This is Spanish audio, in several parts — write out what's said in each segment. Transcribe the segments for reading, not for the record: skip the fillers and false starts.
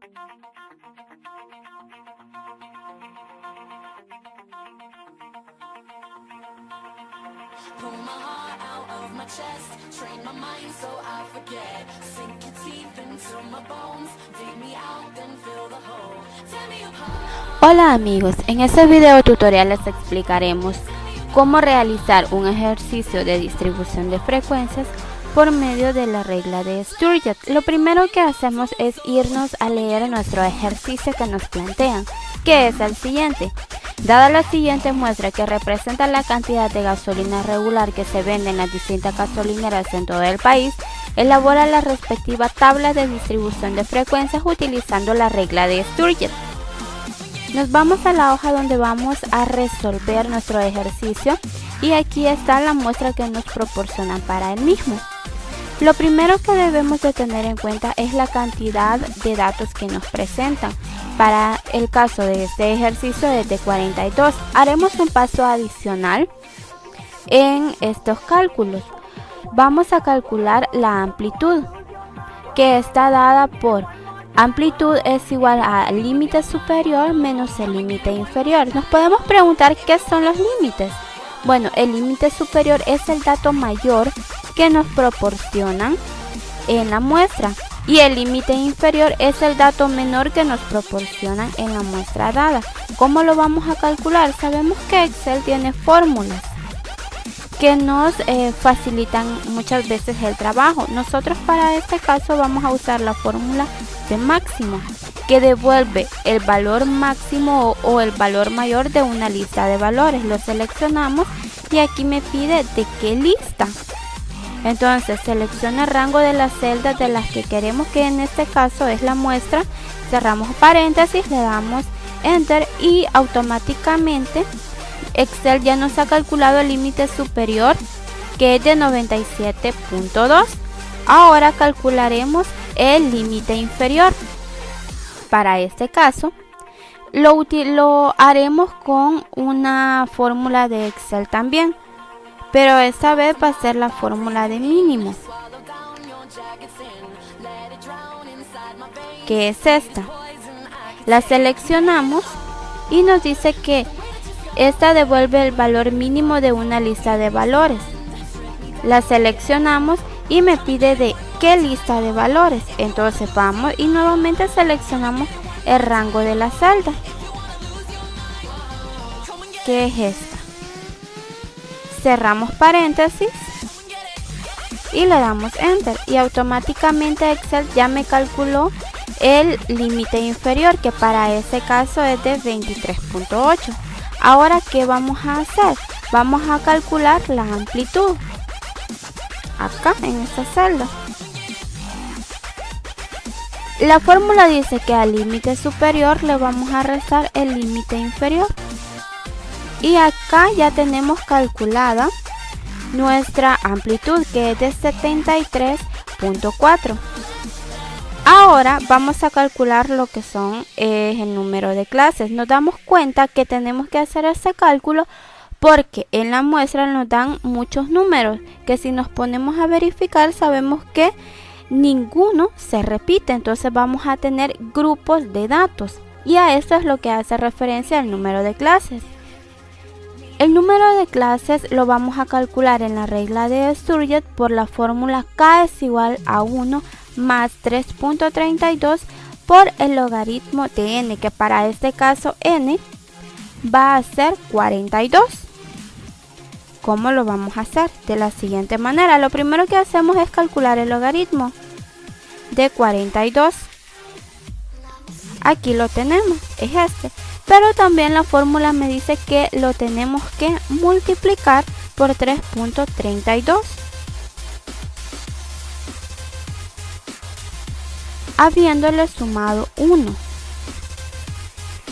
Pull my heart out of my chest, train my mind so I forget. Sink your teeth into my bones, dig me out, then fill the hole. Tear me apart. Hola amigos, en este video tutorial les explicaremos cómo realizar un ejercicio de distribución de frecuencias por medio de la regla de Sturgeon. Lo primero que hacemos es irnos a leer nuestro ejercicio que nos plantean, que es el siguiente. Dada la siguiente muestra que representa la cantidad de gasolina regular que se vende en las distintas gasolineras en todo el país, elabora la respectiva tabla de distribución de frecuencias utilizando la regla de Sturgeon. Nos vamos a la hoja donde vamos a resolver nuestro ejercicio y aquí está la muestra que nos proporcionan para el mismo. Lo primero que debemos de tener en cuenta es la cantidad de datos que nos presentan. Para el caso de este ejercicio es de 42. Haremos un paso adicional en estos cálculos. Vamos a calcular la amplitud, que está dada por amplitud es igual al límite superior menos el límite inferior. Nos podemos preguntar qué son los límites. Bueno, el límite superior es el dato mayor que nos proporcionan en la muestra y el límite inferior es el dato menor que nos proporcionan en la muestra dada. ¿Cómo lo vamos a calcular? Sabemos que Excel tiene fórmulas que nos facilitan muchas veces el trabajo. Nosotros para este caso vamos a usar la fórmula de máximo, que devuelve el valor máximo o el valor mayor de una lista de valores. Lo seleccionamos y aquí me pide de qué lista. Entonces selecciona el rango de las celdas de las que queremos, que en este caso es la muestra. Cerramos paréntesis, le damos enter y automáticamente Excel ya nos ha calculado el límite superior, que es de 97.2. Ahora calcularemos el límite inferior. Para este caso lo haremos con una fórmula de Excel también, pero esta vez va a ser la fórmula de mínimo, que es esta. La seleccionamos y nos dice que esta devuelve el valor mínimo de una lista de valores. La seleccionamos y me pide de qué lista de valores. Entonces vamos y nuevamente seleccionamos el rango de la celda, que es esta. Cerramos paréntesis y le damos enter y automáticamente Excel ya me calculó el límite inferior, que para ese caso es de 23.8. Ahora, ¿qué vamos a hacer? Vamos a calcular la amplitud acá en esta celda. La fórmula dice que al límite superior le vamos a restar el límite inferior. Y acá ya tenemos calculada nuestra amplitud, que es de 73.4. Ahora vamos a calcular lo que son el número de clases. Nos damos cuenta que tenemos que hacer este cálculo porque en la muestra nos dan muchos números, que si nos ponemos a verificar sabemos que ninguno se repite. Entonces vamos a tener grupos de datos y a esto es lo que hace referencia al número de clases. El número de clases lo vamos a calcular en la regla de Sturgeon por la fórmula K es igual a 1 más 3.32 por el logaritmo de n, que para este caso n va a ser 42. ¿Cómo lo vamos a hacer? De la siguiente manera. Lo primero que hacemos es calcular el logaritmo de 42. Aquí lo tenemos, es este. Pero también la fórmula me dice que lo tenemos que multiplicar por 3.32. Habiéndole sumado 1.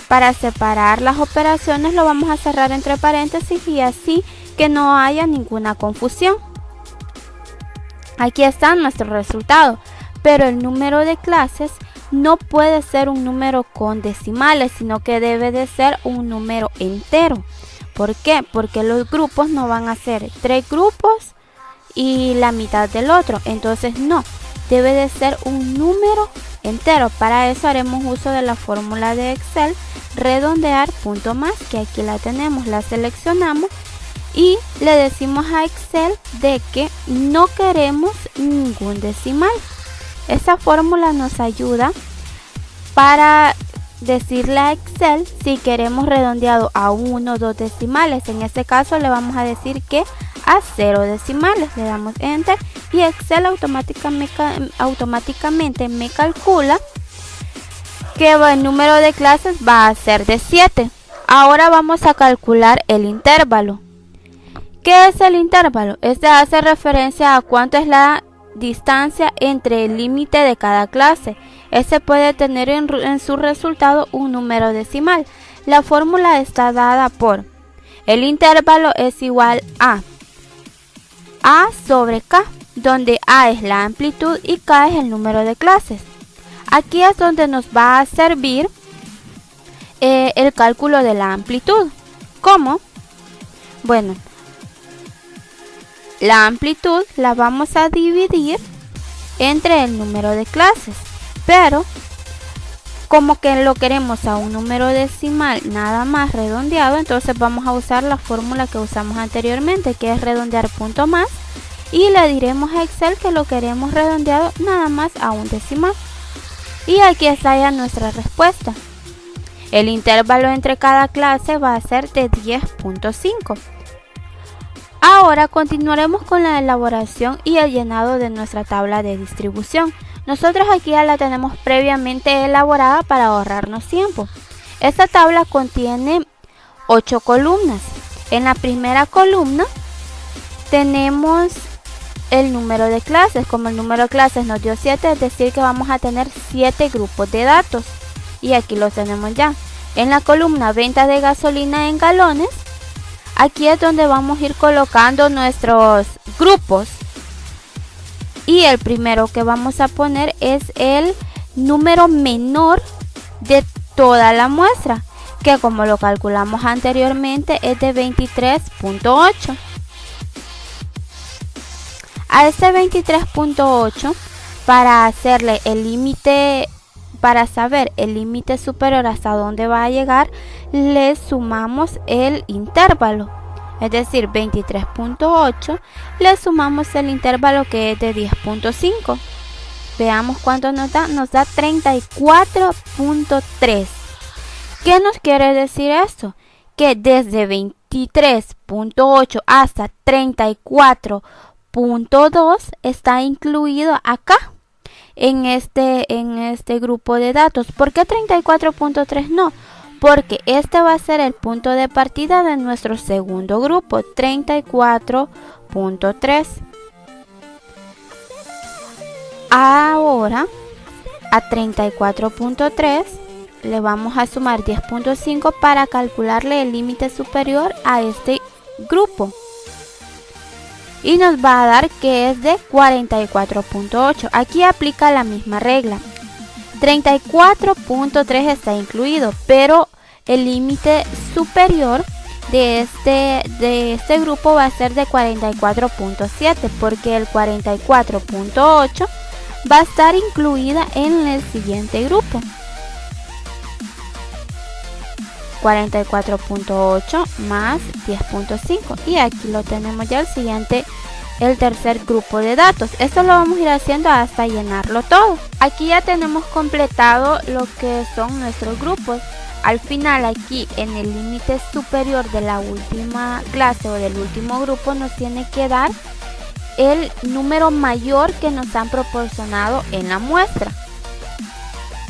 Para separar las operaciones lo vamos a cerrar entre paréntesis y así que no haya ninguna confusión. Aquí está nuestro resultado, pero el número de clases no puede ser un número con decimales, sino que debe de ser un número entero. ¿Por qué? Porque los grupos no van a ser 3 grupos y la mitad del otro. Entonces no, debe de ser un número entero. Para eso haremos uso de la fórmula de Excel, redondear punto más, que aquí la tenemos, la seleccionamos y le decimos a Excel de que no queremos ningún decimal. Esa fórmula nos ayuda para decirle a Excel si queremos redondeado a 1 o 2 decimales. En este caso le vamos a decir que a 0 decimales. Le damos Enter y Excel automáticamente me calcula que el número de clases va a ser de 7. Ahora vamos a calcular el intervalo. ¿Qué es el intervalo? Este hace referencia a cuánto es la distancia entre el límite de cada clase. Este puede tener en su resultado un número decimal. La fórmula está dada por el intervalo es igual a sobre K, donde A es la amplitud y K es el número de clases. Aquí es donde nos va a servir el cálculo de la amplitud. ¿Cómo? Bueno, la amplitud la vamos a dividir entre el número de clases, pero como que lo queremos a un número decimal nada más redondeado, entonces vamos a usar la fórmula que usamos anteriormente, que es redondear punto más, y le diremos a Excel que lo queremos redondeado nada más a un decimal. Y aquí está ya nuestra respuesta. El intervalo entre cada clase va a ser de 10.5. Ahora continuaremos con la elaboración y el llenado de nuestra tabla de distribución. Nosotros aquí ya la tenemos previamente elaborada para ahorrarnos tiempo. Esta tabla contiene 8 columnas. En la primera columna tenemos el número de clases. Como el número de clases nos dio 7, es decir que vamos a tener 7 grupos de datos. Y aquí los tenemos ya. En la columna venta de gasolina en galones, aquí es donde vamos a ir colocando nuestros grupos. Y el primero que vamos a poner es el número menor de toda la muestra, que como lo calculamos anteriormente es de 23.8. A este 23.8, para hacerle el límite, para saber el límite superior hasta dónde va a llegar, le sumamos el intervalo. Es decir, 23.8 le sumamos el intervalo que es de 10.5. Veamos cuánto nos da. Nos da 34.3. ¿Qué nos quiere decir esto? Que desde 23.8 hasta 34.2 está incluido acá en este grupo de datos. ¿Por qué 34.3 no? Porque este va a ser el punto de partida de nuestro segundo grupo, 34.3. Ahora, a 34.3 le vamos a sumar 10.5 para calcularle el límite superior a este grupo. Y nos va a dar que es de 44.8. Aquí aplica la misma regla. 34.3 está incluido, pero el límite superior de este grupo va a ser de 44.7, porque el 44.8 va a estar incluida en el siguiente grupo. 44.8 más 10.5, y aquí lo tenemos ya el tercer grupo de datos. Esto lo vamos a ir haciendo hasta llenarlo todo. Aquí ya tenemos completado lo que son nuestros grupos. Al final, aquí en el límite superior de la última clase o del último grupo, nos tiene que dar el número mayor que nos han proporcionado en la muestra.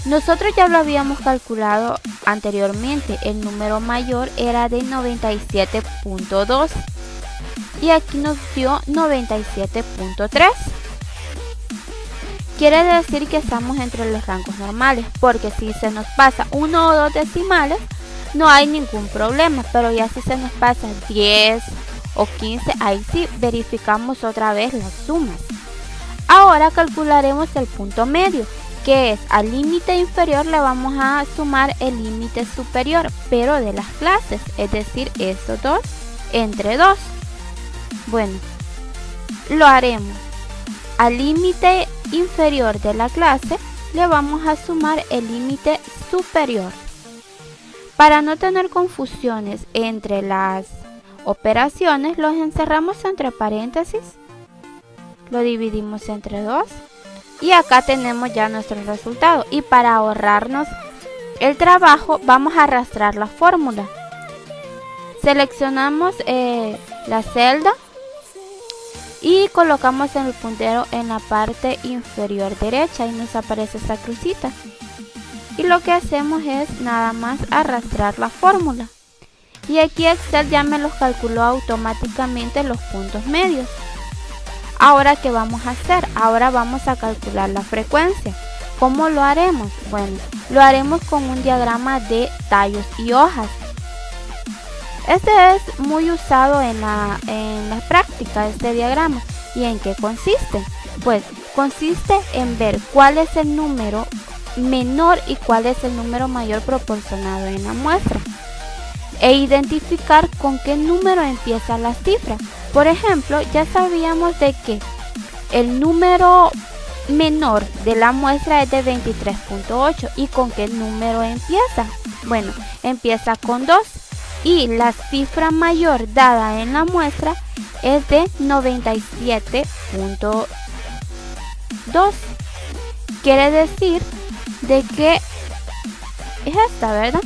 Nosotros ya lo habíamos calculado anteriormente. El número mayor era de 97.2 y aquí nos dio 97.3. Quiere decir que estamos entre los rangos normales, porque si se nos pasa 1 o 2 decimales no hay ningún problema, pero ya si se nos pasa 10 o 15, ahí sí verificamos otra vez las sumas. Ahora calcularemos el punto medio, que es al límite inferior le vamos a sumar el límite superior, pero de las clases, es decir, estos dos entre 2. Bueno, lo haremos al límite inferior de la clase, le vamos a sumar el límite superior. Para no tener confusiones entre las operaciones, los encerramos entre paréntesis, lo dividimos entre 2 y acá tenemos ya nuestro resultado. Y para ahorrarnos el trabajo, vamos a arrastrar la fórmula. Seleccionamos la celda y colocamos el puntero en la parte inferior derecha y nos aparece esta crucita. Y lo que hacemos es nada más arrastrar la fórmula. Y aquí Excel ya me los calculó automáticamente los puntos medios. Ahora, ¿qué vamos a hacer? Ahora vamos a calcular la frecuencia. ¿Cómo lo haremos? Bueno, lo haremos con un diagrama de tallos y hojas. Este es muy usado en la práctica, este diagrama. ¿Y en qué consiste? Pues consiste en ver cuál es el número menor y cuál es el número mayor proporcionado en la muestra, e identificar con qué número empieza la cifra. Por ejemplo, ya sabíamos de que el número menor de la muestra es de 23.8. ¿Y con qué número empieza? Bueno, empieza con 2. Y la cifra mayor dada en la muestra es de 97.2. Quiere decir de que es esta, ¿verdad?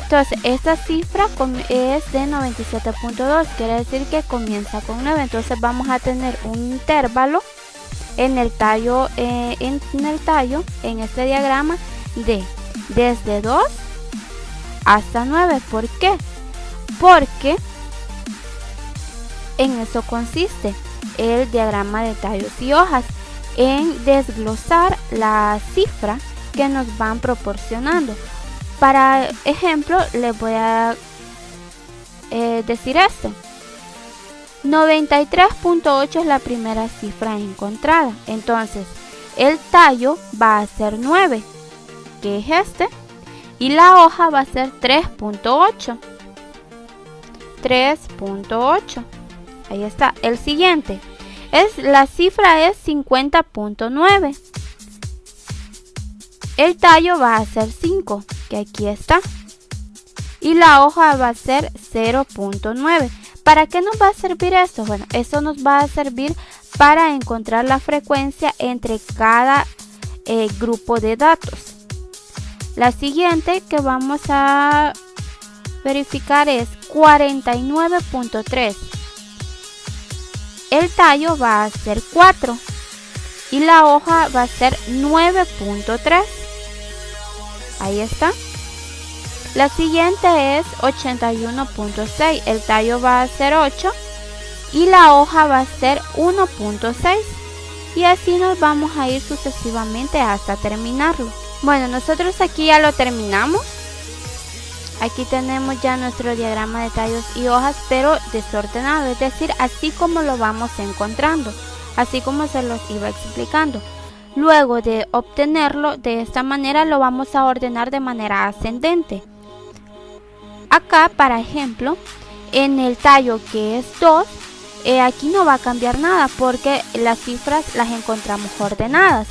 Entonces esta cifra es de 97.2, quiere decir que comienza con 9. Entonces vamos a tener un intervalo en el tallo, en este diagrama de desde 2 hasta 9. ¿Por qué? Porque en eso consiste el diagrama de tallos y hojas, en desglosar la cifra que nos van proporcionando. Para ejemplo, les voy a decir esto. 93.8 es la primera cifra encontrada. Entonces, el tallo va a ser 9, que es este, y la hoja va a ser 3.8. 3.8. Ahí está. El siguiente. La cifra es 50.9. El tallo va a ser 5, que aquí está. Y la hoja va a ser 0.9. ¿Para qué nos va a servir esto? Bueno, eso nos va a servir para encontrar la frecuencia entre cada grupo de datos. La siguiente que vamos a verificar es 49.3. El tallo va a ser 4 y la hoja va a ser 9.3. Ahí está. La siguiente es 81.6. El tallo va a ser 8 y la hoja va a ser 1.6. Y así nos vamos a ir sucesivamente hasta terminarlo. Bueno, nosotros aquí ya lo terminamos. Aquí tenemos ya nuestro diagrama de tallos y hojas, pero desordenado, es decir, así como lo vamos encontrando, así como se los iba explicando. Luego de obtenerlo de esta manera, lo vamos a ordenar de manera ascendente. Acá, por ejemplo, en el tallo que es 2, aquí no va a cambiar nada porque las cifras las encontramos ordenadas.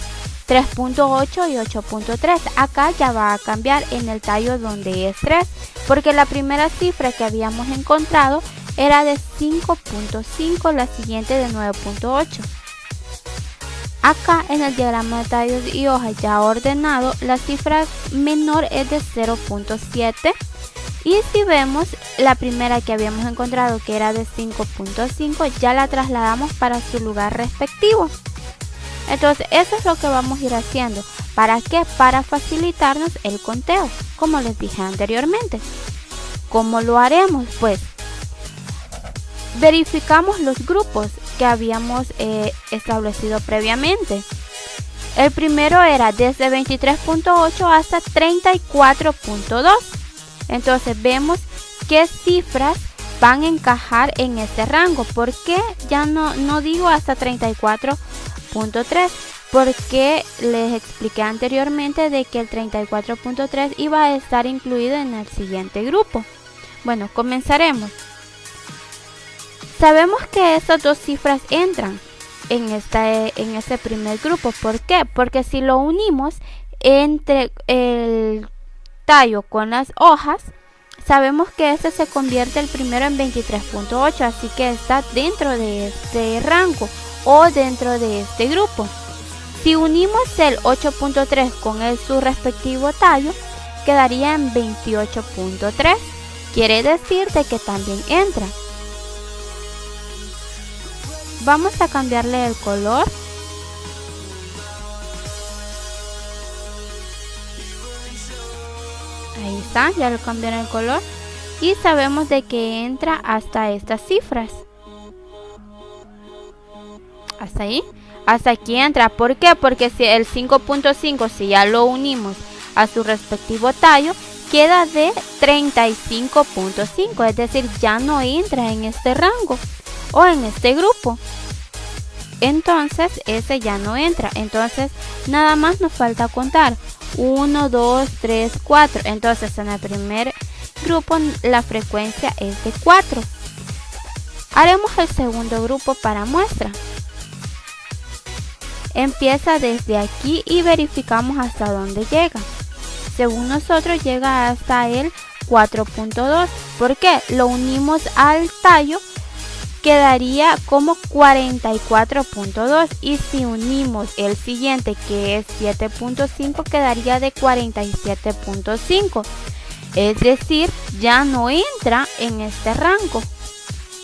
3.8 y 8.3. Acá ya va a cambiar en el tallo donde es 3, porque la primera cifra que habíamos encontrado era de 5.5, la siguiente de 9.8. Acá en el diagrama de tallos y hojas ya ordenado, la cifra menor es de 0.7. Y si vemos la primera que habíamos encontrado, que era de 5.5, ya la trasladamos para su lugar respectivo. Entonces eso es lo que vamos a ir haciendo. ¿Para qué? Para facilitarnos el conteo, como les dije anteriormente. ¿Cómo lo haremos? Pues verificamos los grupos que habíamos establecido previamente. El primero era desde 23.8 hasta 34.2. Entonces vemos qué cifras van a encajar en este rango. ¿Por qué ya no digo hasta 34.3? Porque les expliqué anteriormente de que el 34.3 iba a estar incluido en el siguiente grupo. Bueno, comenzaremos. Sabemos que estas dos cifras entran. en este primer grupo. ¿Por qué? Porque si lo unimos entre el tallo con las hojas, sabemos que este se convierte el primero en 23.8, así que está dentro de este rango o dentro de este grupo. Si unimos el 8.3 con su respectivo tallo, quedaría en 28.3. Quiere decir de que también entra. Vamos a cambiarle el color. Ahí está, ya lo cambiaron el color. Y sabemos de que entra hasta estas cifras. Hasta ahí. Hasta aquí entra. ¿Por qué? Porque si el 5.5, si ya lo unimos a su respectivo tallo, queda de 35.5. Es decir, ya no entra en este rango o en este grupo. Entonces, ese ya no entra. Entonces, nada más nos falta contar. 1, 2, 3, 4. Entonces, en el primer grupo la frecuencia es de 4. Haremos el segundo grupo para muestra. Empieza desde aquí y verificamos hasta dónde llega. Según nosotros llega hasta el 4.2. ¿Por qué? Lo unimos al tallo, quedaría como 44.2, y si unimos el siguiente que es 7.5 quedaría de 47.5. Es decir, ya no entra en este rango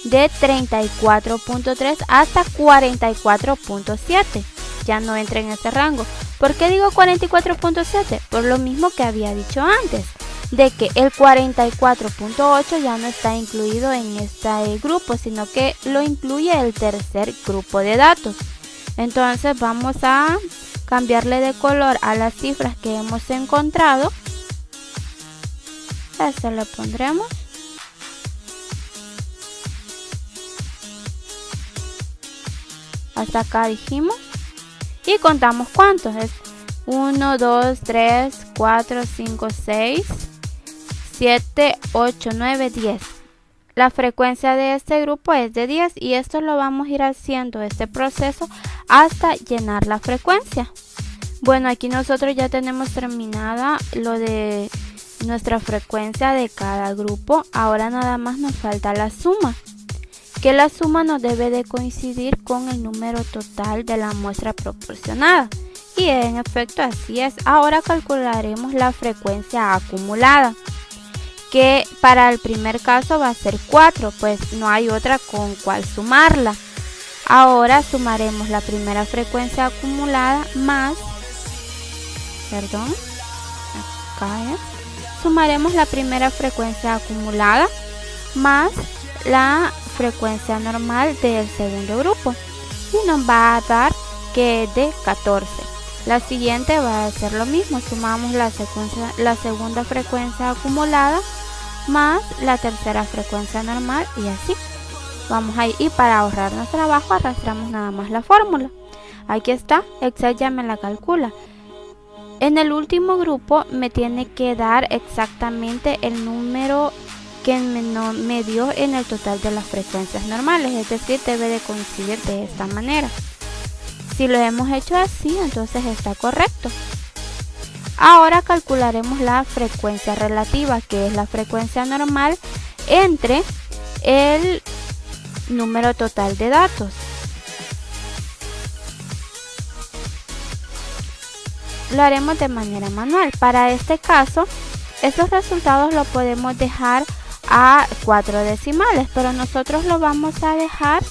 de 34.3 hasta 44.7. Ya no entra en este rango. ¿Por qué digo 44.7? Por lo mismo que había dicho antes, de que el 44.8 ya no está incluido en este grupo, sino que lo incluye el tercer grupo de datos. Entonces vamos a cambiarle de color a las cifras que hemos encontrado. Eso le pondremos. Hasta acá dijimos. Y contamos cuántos. Es 1, 2, 3, 4, 5, 6, 7, 8, 9, 10. La frecuencia de este grupo es de 10 y esto lo vamos a ir haciendo este proceso hasta llenar la frecuencia. Bueno, aquí nosotros ya tenemos terminada lo de nuestra frecuencia de cada grupo. Ahora nada más nos falta la suma, que la suma nos debe de coincidir con el número total de la muestra proporcionada. Y en efecto así es. Ahora calcularemos la frecuencia acumulada, que para el primer caso va a ser 4, pues no hay otra con cual sumarla. Ahora sumaremos la primera frecuencia acumulada más, sumaremos la primera frecuencia acumulada más la frecuencia normal del segundo grupo y nos va a dar que es de 14. La siguiente va a ser lo mismo, sumamos la segunda frecuencia acumulada más la tercera frecuencia normal y así vamos ahí. Y para ahorrarnos trabajo arrastramos nada más la fórmula. Aquí está, Excel ya me la calcula. En el último grupo me tiene que dar exactamente el número que me dio en el total de las frecuencias normales, es decir, debe de coincidir de esta manera. Si lo hemos hecho así, entonces está correcto. Ahora calcularemos la frecuencia relativa, que es la frecuencia normal entre el número total de datos. Lo haremos de manera manual. Para este caso, estos resultados los podemos dejar a 4 decimales, pero nosotros lo vamos a dejar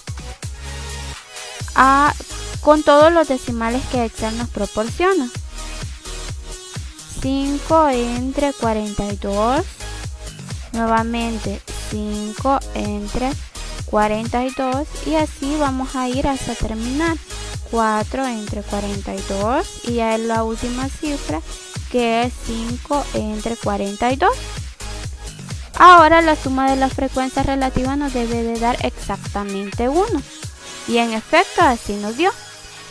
con todos los decimales que Excel nos proporciona. 5 entre 42, nuevamente 5 entre 42 y así vamos a ir hasta terminar. 4 entre 42 y ya es la última cifra, que es 5 entre 42. Ahora la suma de las frecuencias relativas nos debe de dar exactamente 1 y en efecto así nos dio.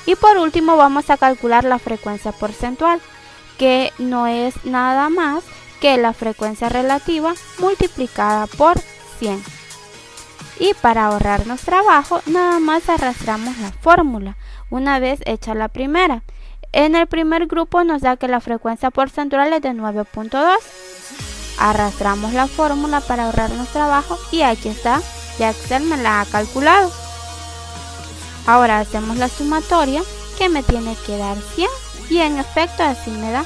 Y por último vamos a calcular la frecuencia porcentual, que no es nada más que la frecuencia relativa multiplicada por 100. Y para ahorrarnos trabajo, nada más arrastramos la fórmula una vez hecha la primera. En el primer grupo nos da que la frecuencia porcentual es de 9.2. Arrastramos la fórmula para ahorrarnos trabajo y aquí está, ya Excel me la ha calculado. Ahora hacemos la sumatoria que me tiene que dar 100 y en efecto así me da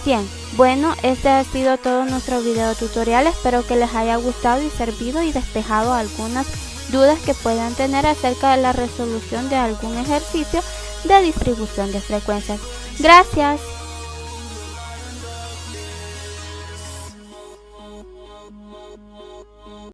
100. Bueno, este ha sido todo nuestro video tutorial, espero que les haya gustado y servido y despejado algunas dudas que puedan tener acerca de la resolución de algún ejercicio de distribución de frecuencias. Gracias.